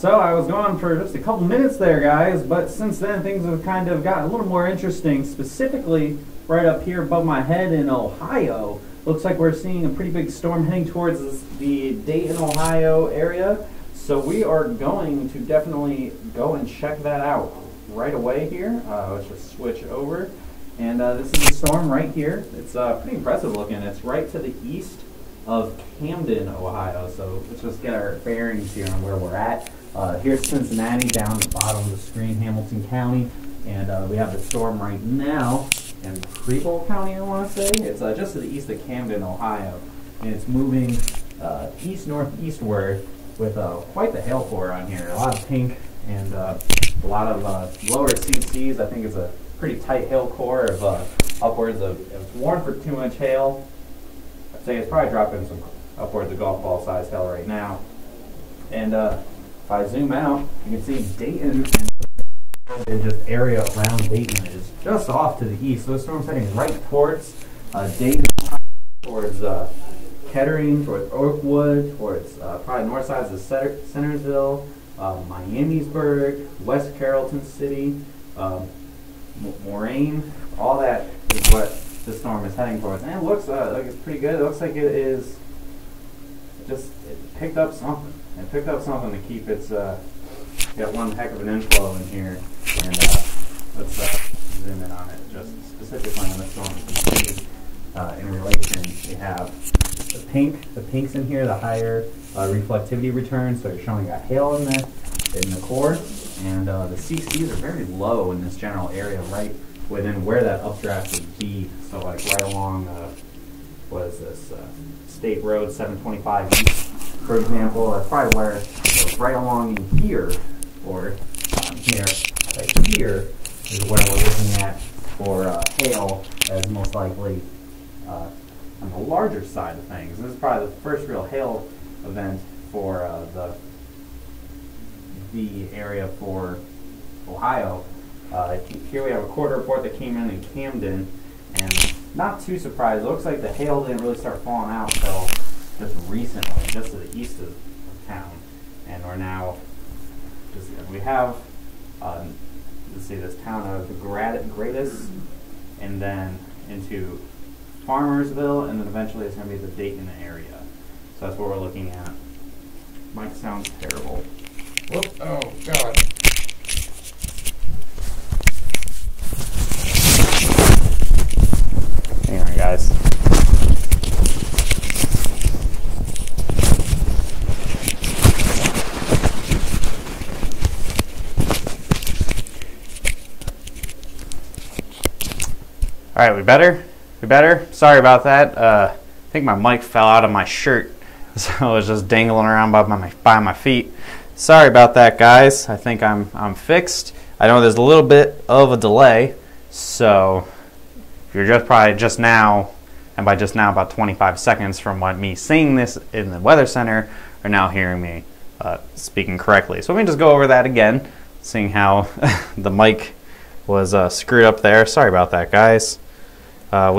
So I was gone for just a couple minutes there, guys, but since then things have kind of gotten a little more interesting, specifically right up here above my head in Ohio. Looks like we're seeing a pretty big storm heading towards the Dayton, Ohio area. So we are going to definitely go and check that out right away here. Let's just switch over. And this is the storm right here. It's pretty impressive looking. It's right to the east of Camden, Ohio. So let's just get our bearings here on where we're at. Here's Cincinnati down at the bottom of the screen, Hamilton County. And we have the storm right now in Preble County, I want to say. It's just to the east of Camden, Ohio. And it's moving east-northeastward with quite the hail core on here. A lot of pink and a lot of lower CCs. I think it's a pretty tight hail core of upwards of, if it's warned for 2-inch hail, I'd say it's probably dropping some upwards of golf ball size hail right now. And if I zoom out, you can see Dayton and just area around Dayton is just off to the east. So the storm's heading right towards Dayton, towards Kettering, towards Oakwood, towards probably north sides of Centersville, Miamisburg, West Carrollton City, Moraine. All that is what this storm is heading towards. And it looks like it's pretty good. It looks like it picked up something. It picked up something to keep its got one heck of an inflow in here. And let's zoom in on it just specifically on the storm. You can see in relation we have the pinks in here, the higher reflectivity return, so you're showing got hail in the core, and the CCs are very low in this general area, right within where that updraft would be. So like right along, what is this, State Road 725 East, for example. That's probably where it's right along in here, or here, right here is where we're looking at for hail as most likely on the larger side of things. This is probably the first real hail event for the area for Ohio. Here we have a quarter report that came in Camden, and not too surprised. It looks like the hail didn't really start falling out until just recently, just to the east of town. And we're now we have let's see, this town of Gratis, and then into Farmersville, and then eventually it's going to be the Dayton area. So that's what we're looking at. Mic sounds terrible. Whoop. Oh, God. Hang on, guys. All right, we better? We better? Sorry about that. I think my mic fell out of my shirt, so it was just dangling around by my feet. Sorry about that, guys. I think I'm fixed. I know there's a little bit of a delay, so if you're just now, and by just now about 25 seconds from me saying this in the Weather Center, are now hearing me speaking correctly. So let me just go over that again, seeing how the mic was screwed up there. Sorry about that, guys. So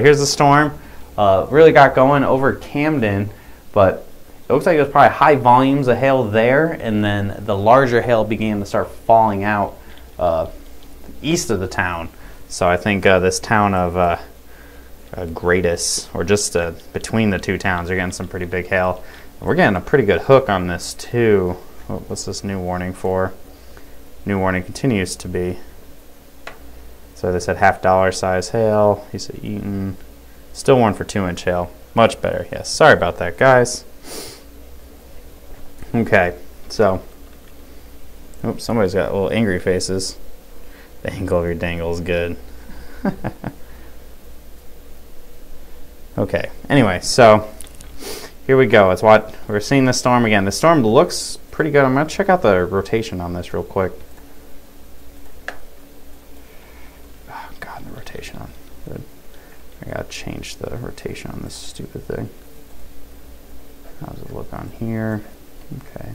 here's the storm. Really got going over Camden, but it looks like it was probably high volumes of hail there, and then the larger hail began to start falling out east of the town. So I think this town of Gratis, or just between the two towns, are getting some pretty big hail. We're getting a pretty good hook on this too. What's this new warning for? New warning continues to be. So they said $50 size hail. He said Eaton. Still one for 2-inch hail. Much better, yes. Sorry about that, guys. Okay, so. Oops, somebody's got little angry faces. The angle of your dangle is good. Okay, anyway, so here we go. It's what we're seeing the storm again. The storm looks pretty good. I'm going to check out the rotation on this real quick. On. Good. I gotta change the rotation on this stupid thing. How's it look on here? Okay.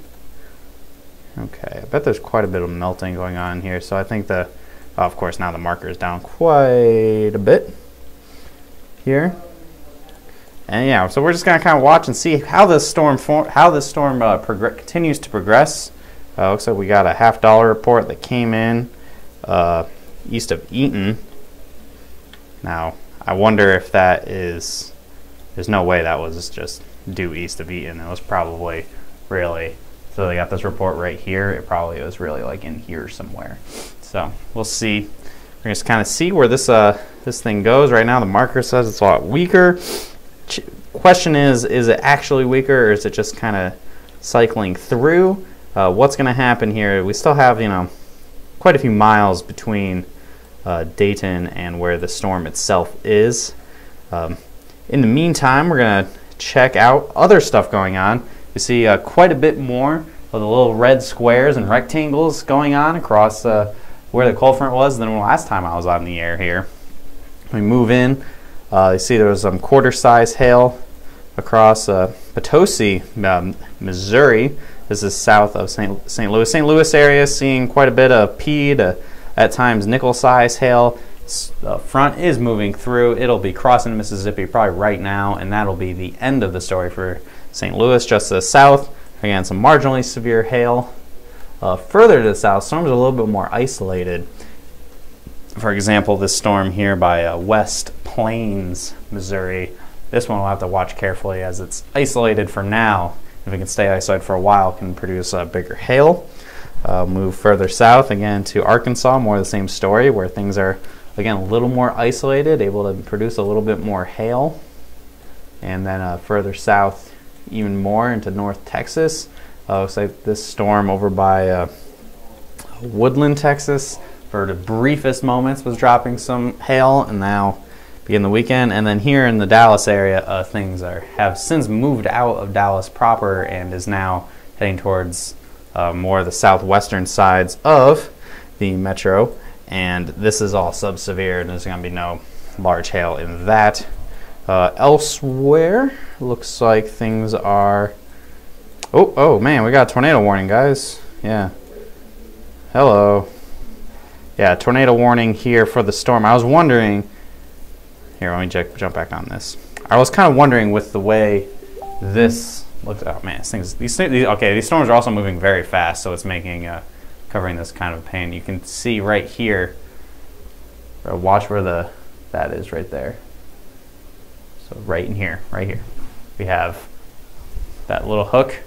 Okay, I bet there's quite a bit of melting going on here, so I think of course now the marker is down quite a bit here. And yeah, so we're just gonna kind of watch and see how this storm continues to progress. Looks like we got a $50 report that came in east of Eaton. Now, I wonder if that is, there's no way that was just due east of Eaton. It was probably really, so they got this report right here. It probably was really like in here somewhere. So we'll see. We're going to kind of see where this this thing goes. Right now the marker says it's a lot weaker. Question is it actually weaker, or is it just kind of cycling through? What's going to happen here? We still have, you know, quite a few miles between Dayton and where the storm itself is. In the meantime, we're going to check out other stuff going on. You see quite a bit more of the little red squares and rectangles going on across where the cold front was than the last time I was on the air here. We move in. You see there was some quarter-size hail across Potosi, Missouri. This is south of St. Louis. St. Louis area seeing quite a bit of peed, at times nickel-size hail. The front is moving through. It'll be crossing Mississippi probably right now, and that'll be the end of the story for St. Louis. Just to the south, again, some marginally severe hail. Further to the south, storms are a little bit more isolated. For example, this storm here by West Plains, Missouri. This one we'll have to watch carefully as it's isolated for now. If it can stay isolated for a while, it can produce bigger hail. Move further south again to Arkansas, more of the same story where things are again a little more isolated, able to produce a little bit more hail. And then further south even more into North Texas. Looks like this storm over by Woodland, Texas for the briefest moments was dropping some hail, and now begin the weekend. And then here in the Dallas area, things have since moved out of Dallas proper and is now heading towards more of the southwestern sides of the metro. And this is all sub-severe, and there's going to be no large hail in that. Elsewhere, looks like things are... Oh man, we got a tornado warning, guys. Yeah. Hello. Yeah, tornado warning here for the storm. I was wondering... Here, let me jump back on this. I was kind of wondering with the way this looks. Oh man, these storms are also moving very fast, so it's making covering this kind of pain. You can see right here. Watch where that is right there. So right in here, we have that little hook.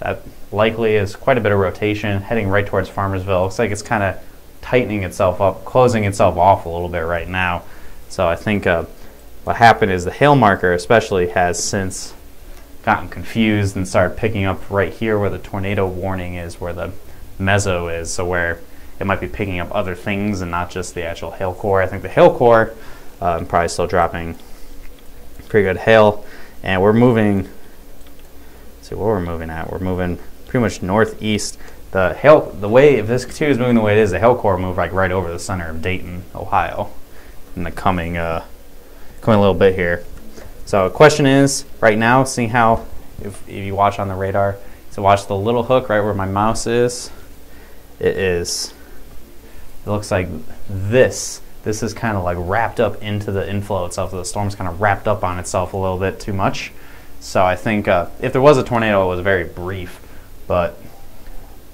That likely is quite a bit of rotation heading right towards Farmersville. Looks like it's kind of tightening itself up, closing itself off a little bit right now. So I think what happened is the hail marker especially has since gotten confused and started picking up right here where the tornado warning is, where the meso is, so where it might be picking up other things and not just the actual hail core. I think the hail core probably still dropping pretty good hail, and we're moving, let's see what we're moving at. We're moving pretty much northeast. The way, if this too is moving the way it is, the hail core will move like right over the center of Dayton, Ohio, in the coming little bit here. So the question is, right now, see how, if you watch on the radar, so watch the little hook right where my mouse is. It looks like this is kind of like wrapped up into the inflow itself. The storm's kind of wrapped up on itself a little bit too much. So I think if there was a tornado, it was very brief. But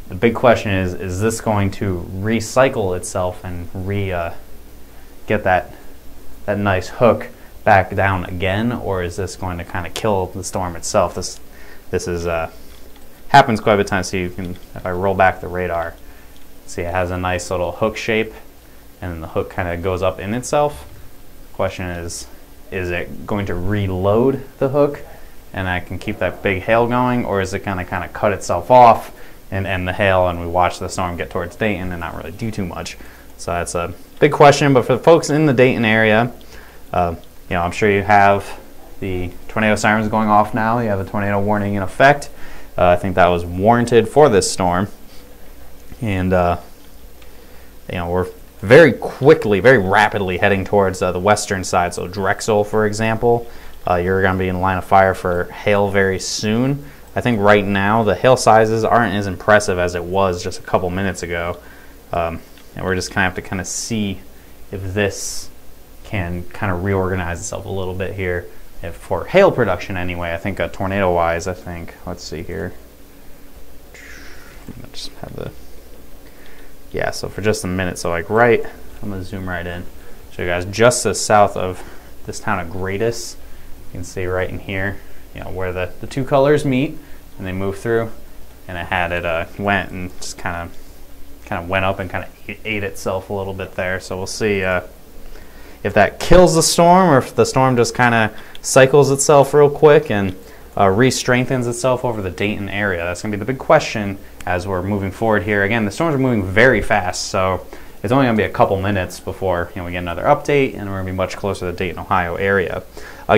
the big question is this going to recycle itself and get that nice hook back down again, or is this going to kind of kill the storm itself? This is happens quite a bit of times. So you can, if I roll back the radar, see it has a nice little hook shape, and then the hook kind of goes up in itself. The question is it going to reload the hook and I can keep that big hail going, or is it going to kind of cut itself off and end the hail and we watch the storm get towards Dayton and not really do too much? So that's a big question. But for the folks in the Dayton area, I'm sure you have the tornado sirens going off now. You have a tornado warning in effect. I think that was warranted for this storm. And we're very quickly, very rapidly heading towards the western side. So Drexel, for example, you're going to be in line of fire for hail very soon. I think right now the hail sizes aren't as impressive as it was just a couple minutes ago. And we're just kind of have to kind of see if this can kind of reorganize itself a little bit here for hail production anyway. I think tornado-wise, I think. Let's see here. I'm gonna just have the, yeah, so for just a minute, so like right, I'm gonna zoom right in. Show you guys just to the south of this town of Gradus. You can see right in here, you know, where the two colors meet and they move through, and it had it went and just kind of went up and kind of ate itself a little bit there. So we'll see if that kills the storm, or if the storm just kind of cycles itself real quick and re-strengthens itself over the Dayton area. That's going to be the big question as we're moving forward here. Again, the storms are moving very fast, so it's only going to be a couple minutes before, you know, we get another update, and we're going to be much closer to the Dayton, Ohio area.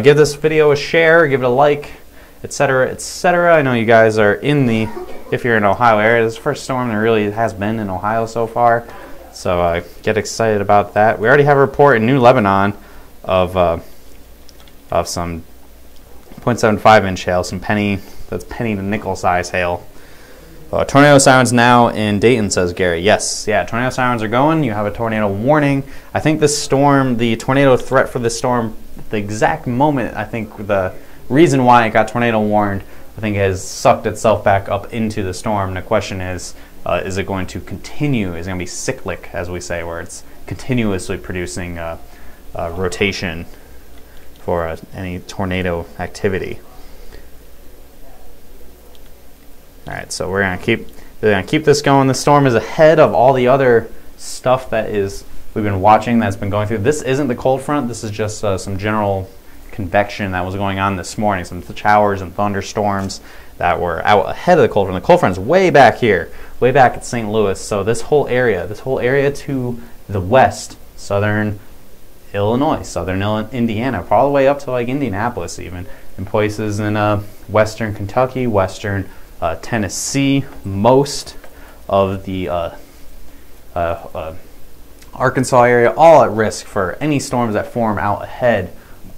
Give this video a share, give it a like, etc., etc. I know you guys are in the, if you're in Ohio area, this is the first storm there really has been in Ohio so far. So get excited about that. We already have a report in New Lebanon of some 0.75 inch hail, some penny to nickel size hail. Tornado sirens now in Dayton, says Gary. Yes, yeah, tornado sirens are going. You have a tornado warning. I think this storm, the tornado threat for this storm, the exact moment, I think the reason why it got tornado warned, I think has sucked itself back up into the storm. And the question is it going to continue? Is it going to be cyclic, as we say, where it's continuously producing rotation for any tornado activity? All right, so we're gonna keep this going. The storm is ahead of all the other stuff that we've been watching, that's been going through. This isn't the cold front. This is just some general convection that was going on this morning. Some showers and thunderstorms that were out ahead of the cold front. The cold front is way back here, way back at St. Louis. So this whole area to the west, southern Illinois, southern Indiana, all the way up to like Indianapolis, even, and places in western Kentucky, western Tennessee, most of the Arkansas area, all at risk for any storms that form out ahead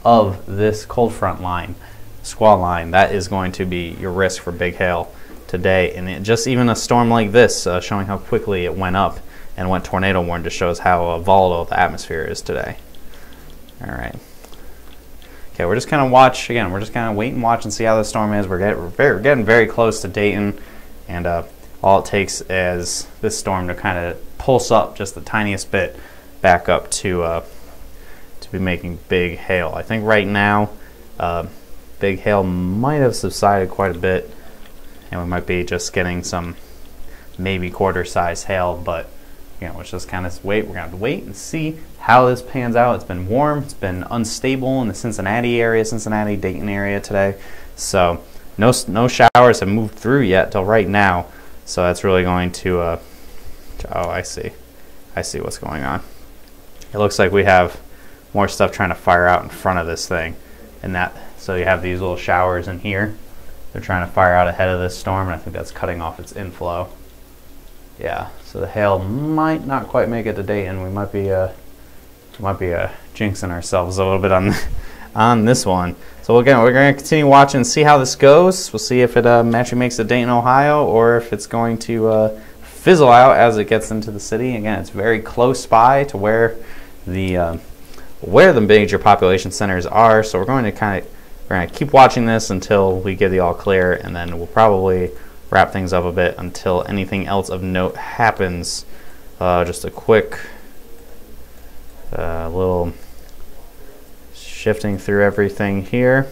of this cold front line, squall line. That is going to be your risk for big hail today. And just even a storm like this, showing how quickly it went up and went tornado warned, just shows how volatile the atmosphere is today. All right. Okay, we're just kind of we're just kind of wait and watch and see how the storm is. We're getting very close to Dayton, and all it takes is this storm to kind of pulse up just the tiniest bit back up to be making big hail. I think right now big hail might have subsided quite a bit, and we might be just getting some maybe quarter-size hail, but you know, let's just kind of wait. We're going to have to wait and see how this pans out. It's been warm. It's been unstable in the Cincinnati area, Cincinnati-Dayton area today. So no showers have moved through yet till right now. So that's really going to, oh, I see what's going on. It looks like we have more stuff trying to fire out in front of this thing. So you have these little showers in here. They're trying to fire out ahead of this storm, and I think that's cutting off its inflow. Yeah, so the hail might not quite make it to Dayton. We might be jinxing ourselves a little bit on this one. So again, we're going to continue watching and see how this goes. We'll see if it actually makes it to Dayton, Ohio, or if it's going to fizzle out as it gets into the city. Again, it's very close by to where the major population centers are. So we're going to keep watching this until we get the all clear, and then we'll probably wrap things up a bit until anything else of note happens. Just a quick little shifting through everything here.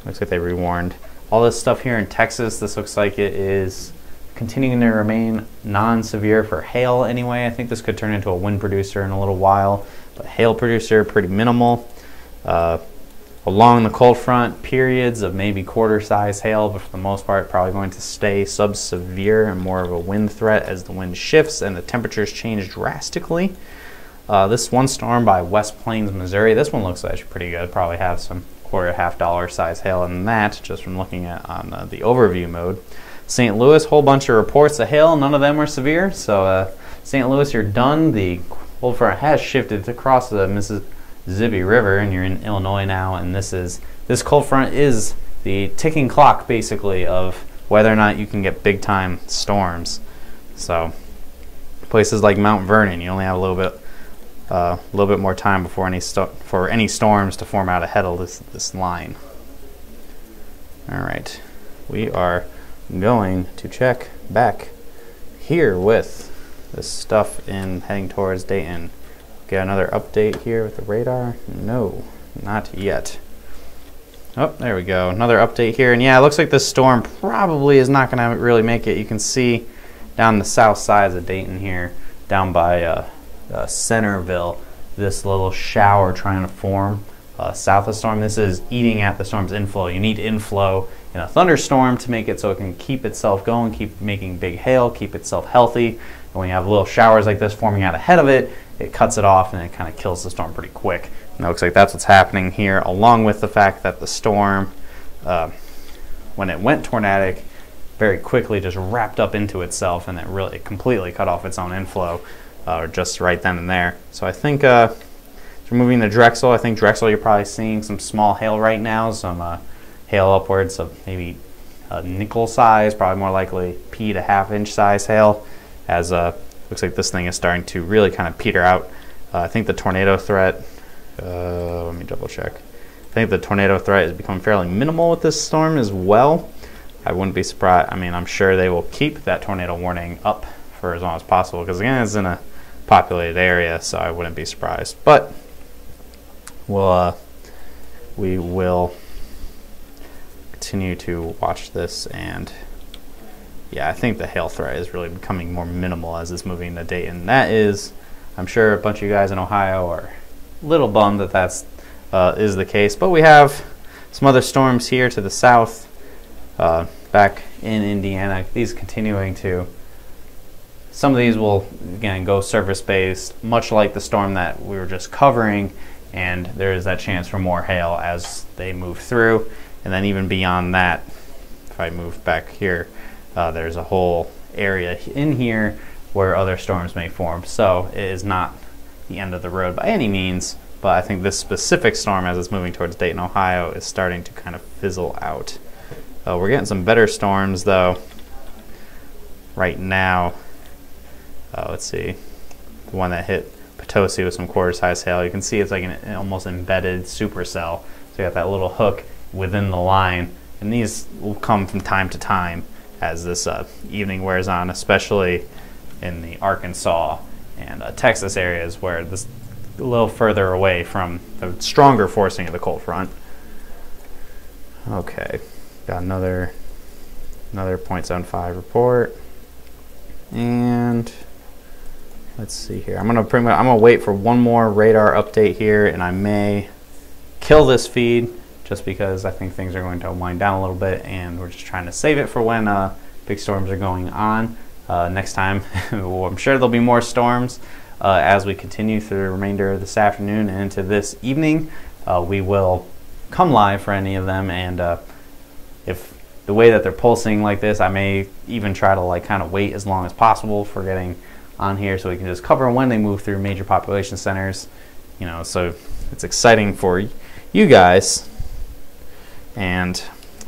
Looks like they rewarned all this stuff here in Texas. This looks like it is continuing to remain non-severe for hail anyway. I think this could turn into a wind producer in a little while, but hail producer pretty minimal. Along the cold front, periods of maybe quarter-size hail, but for the most part, probably going to stay sub-severe and more of a wind threat as the wind shifts and the temperatures change drastically. This one storm by West Plains, Missouri, this one looks actually pretty good. Probably have some $1/2 size hail in that, just from looking at on the overview mode. St. Louis, whole bunch of reports of hail. None of them are severe, so St. Louis, you're done. The cold front has shifted across the Mississippi River, and you're in Illinois now, and this cold front is the ticking clock basically of whether or not you can get big time storms. So places like Mount Vernon, you only have a little bit a little bit more time before any storms to form out ahead of this line. All right, we are going to check back here with this stuff in heading towards Dayton. Get another update here with the radar. No, not yet. Oh, there we go. Another update here. And yeah, it looks like this storm probably is not going to really make it. You can see down the south side of Dayton here, down by Centerville, this little shower trying to form south of the storm. This is eating at the storm's inflow. You need inflow in a thunderstorm to make it so it can keep itself going, keep making big hail, keep itself healthy. And when you have little showers like this forming out ahead of it, it cuts it off and it kind of kills the storm pretty quick. And it looks like that's what's happening here, along with the fact that the storm, when it went tornadic, very quickly just wrapped up into itself, and it completely cut off its own inflow just right then and there. So I think removing the Drexel, I think Drexel you're probably seeing some small hail right now, some hail upwards of maybe nickel size, probably more likely pea to half-inch size hail, as looks like this thing is starting to really kind of peter out. I think the tornado threat, let me double check. I think the tornado threat has become fairly minimal with this storm as well. I wouldn't be surprised. I mean, I'm sure they will keep that tornado warning up for as long as possible, because again, it's in a populated area, so I wouldn't be surprised. But we will continue to watch this, and yeah, I think the hail threat is really becoming more minimal as it's moving to Dayton. That is, I'm sure a bunch of you guys in Ohio are a little bummed that that's is the case, but we have some other storms here to the south, back in Indiana. These continuing to, some of these will again go surface based, much like the storm that we were just covering, and there is that chance for more hail as they move through. And then even beyond that, if I move back here, there's a whole area in here where other storms may form. So it is not the end of the road by any means, but I think this specific storm, as it's moving towards Dayton, Ohio, is starting to kind of fizzle out. We're getting some better storms though right now. Let's see, the one that hit Potosi with some quarter-size hail. You can see it's like an almost embedded supercell. So you got that little hook within the line, and these will come from time to time as this evening wears on, especially in the Arkansas and Texas areas where this a little further away from the stronger forcing of the cold front. Okay, got another 0.75 report, and let's see here. I'm gonna wait for one more radar update here, and I may kill this feed just because I think things are going to wind down a little bit, and we're just trying to save it for when big storms are going on. Next time, well, I'm sure there'll be more storms as we continue through the remainder of this afternoon and into this evening. We will come live for any of them, and if the way that they're pulsing like this, I may even try to like kind of wait as long as possible for getting on here so we can just cover when they move through major population centers. You know, so it's exciting for you guys, and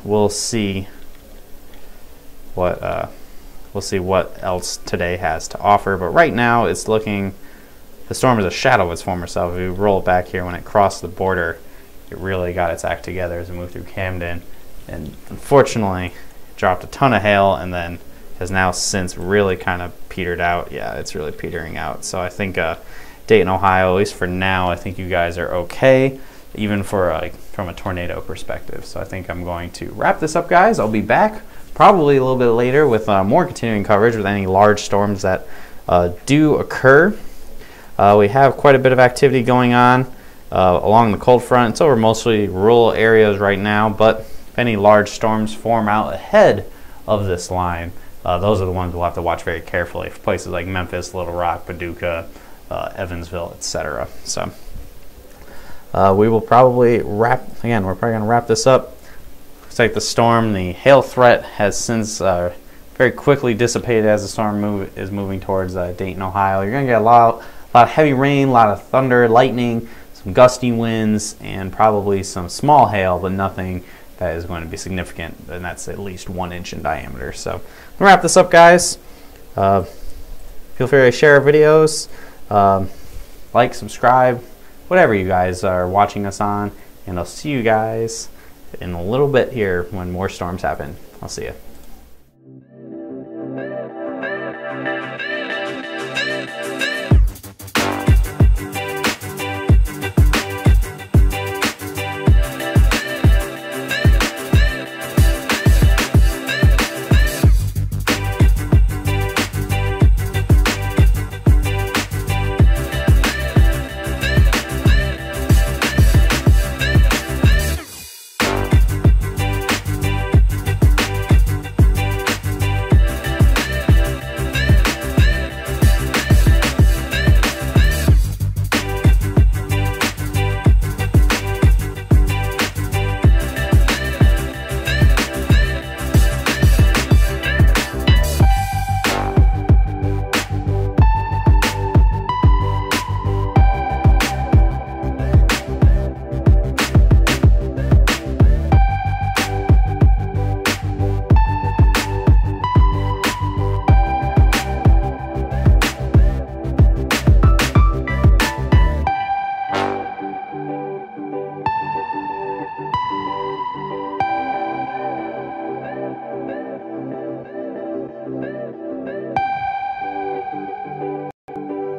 we'll see what else today has to offer. But right now it's looking, the storm is a shadow of its former self. If we roll it back here, when it crossed the border, it really got its act together as it moved through Camden, and unfortunately it dropped a ton of hail and then has now since really kind of petered out. Yeah, it's really petering out. So I think Dayton, Ohio, at least for now, I think you guys are okay, even for from a tornado perspective. So I think I'm going to wrap this up, guys. I'll be back probably a little bit later with more continuing coverage with any large storms that do occur. We have quite a bit of activity going on along the cold front. It's over mostly rural areas right now, but if any large storms form out ahead of this line, those are the ones we'll have to watch very carefully for places like Memphis, Little Rock, Paducah, Evansville, etc. So we will probably we're probably going to wrap this up. Looks like the storm, the hail threat has since very quickly dissipated as the storm is moving towards Dayton, Ohio. You're going to get a lot of heavy rain, a lot of thunder, lightning, some gusty winds, and probably some small hail, but nothing that is going to be significant, and that's at least 1 inch in diameter. So we'll wrap this up, guys. Feel free to share our videos. like, subscribe, whatever you guys are watching us on, and I'll see you guys in a little bit here when more storms happen. I'll see you.